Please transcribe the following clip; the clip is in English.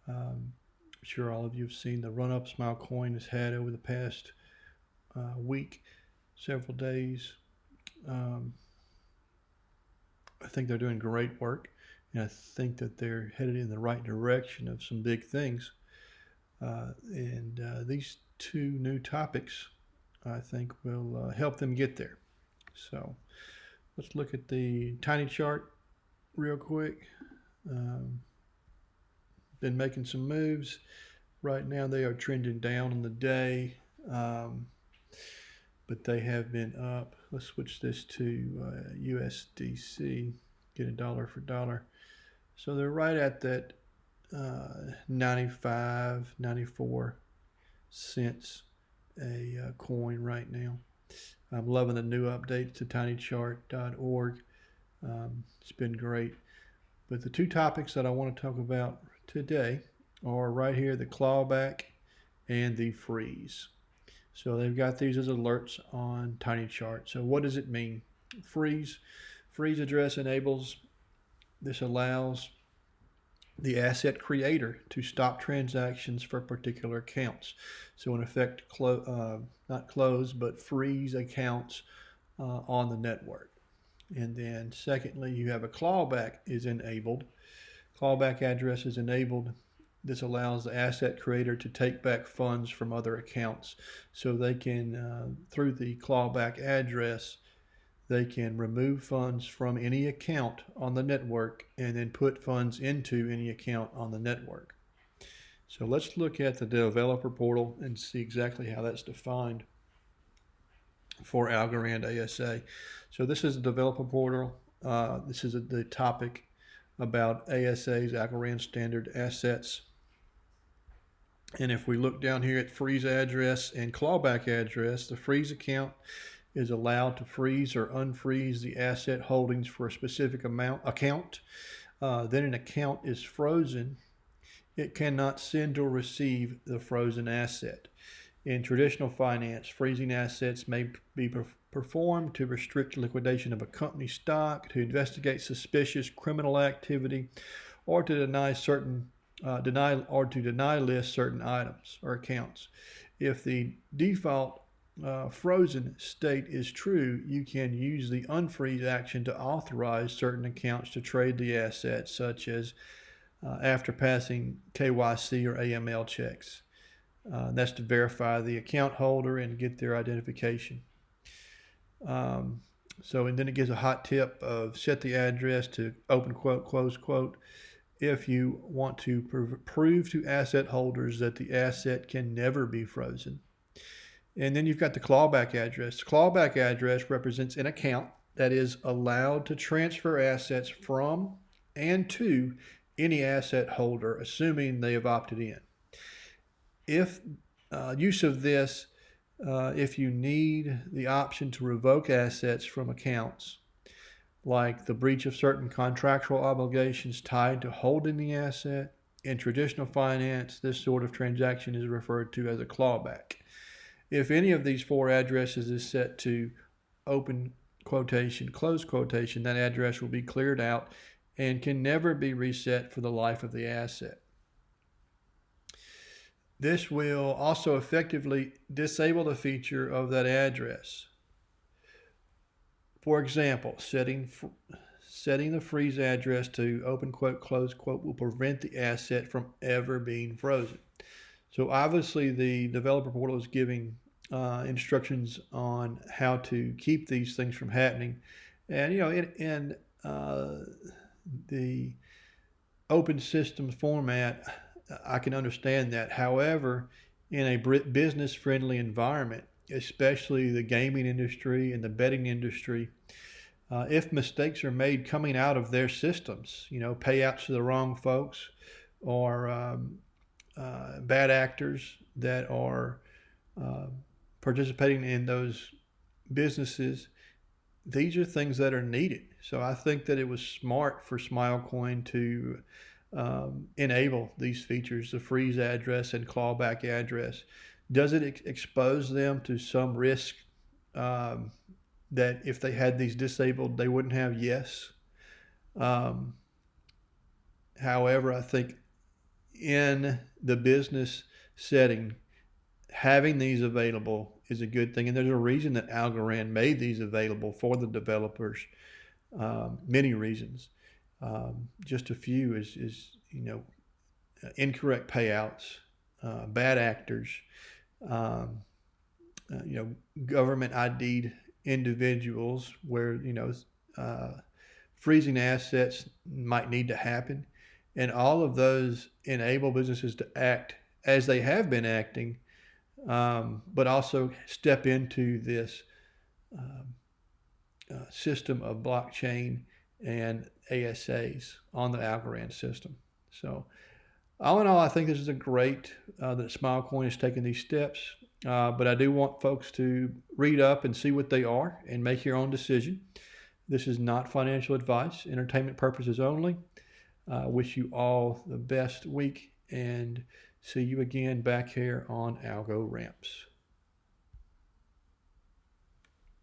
I'm sure all of you have seen the run up SmileCoin has had over the past week, several days. Um, I think they're doing great work, and I think that they're headed in the right direction of some big things. And these two new topics, I think, will help them get there. So let's look at the tiny chart real quick. Um, been making some moves. Right now, they are trending down on the day, um, but they have been up. Let's switch this to USDC, get a dollar for dollar. So they're right at that 95, 94 cents a coin right now. I'm loving the new updates to tinychart.org. It's been great. But the two topics that I want to talk about today are right here, the clawback and the freeze. So they've got these as alerts on TinyChart. So what does it mean? Freeze. Freeze address enables, this allows the asset creator to stop transactions for particular accounts. So in effect, not close, but freeze accounts on the network. And then secondly, you have a clawback is enabled. Clawback address is enabled. This allows the asset creator to take back funds from other accounts. So they can, through the clawback address, they can remove funds from any account on the network and then put funds into any account on the network. So let's look at the developer portal and see exactly how that's defined for Algorand ASA. So this is the developer portal. This is the topic about ASA's Algorand Standard Assets. And if we look down here at freeze address and clawback address, the freeze account is allowed to freeze or unfreeze the asset holdings for a specific account. Then an account is frozen. It cannot send or receive the frozen asset. In traditional finance, freezing assets may be performed to restrict liquidation of a company's stock, to investigate suspicious criminal activity, or to deny list certain items or accounts. If the default frozen state is true, you can use the unfreeze action to authorize certain accounts to trade the asset, such as after passing KYC or AML checks. That's to verify the account holder and get their identification. And then it gives a hot tip of set the address to open quote, close quote, if you want to prove to asset holders that the asset can never be frozen. And then you've got the clawback address. Clawback address represents an account that is allowed to transfer assets from and to any asset holder, assuming they have opted in. If use of this, if you need the option to revoke assets from accounts, like the breach of certain contractual obligations tied to holding the asset, in traditional finance, this sort of transaction is referred to as a clawback. If any of these four addresses is set to open quotation, close quotation, that address will be cleared out and can never be reset for the life of the asset. This will also effectively disable the feature of that address. For example, setting the freeze address to open quote, close quote will prevent the asset from ever being frozen. So obviously the developer portal is giving instructions on how to keep these things from happening. And, in the open system format, I can understand that. However, in a business-friendly environment, especially the gaming industry and the betting industry, if mistakes are made coming out of their systems, payouts to the wrong folks or bad actors that are participating in those businesses, these are things that are needed. So I think that it was smart for SmileCoin to enable these features, the freeze address and clawback address. Does it expose them to some risk that if they had these disabled, they wouldn't have? Yes. However, I think in the business setting, having these available is a good thing. And there's a reason that Algorand made these available for the developers. Many reasons. Just a few is incorrect payouts, bad actors, um, government ID'd individuals where freezing assets might need to happen, and all of those enable businesses to act as they have been acting, but also step into this system of blockchain and ASAs on the Algorand system. So all in all, I think this is a great that SmileCoin has taken these steps. But I do want folks to read up and see what they are and make your own decision. This is not financial advice, entertainment purposes only. Wish you all the best week and see you again back here on AlgoRamps.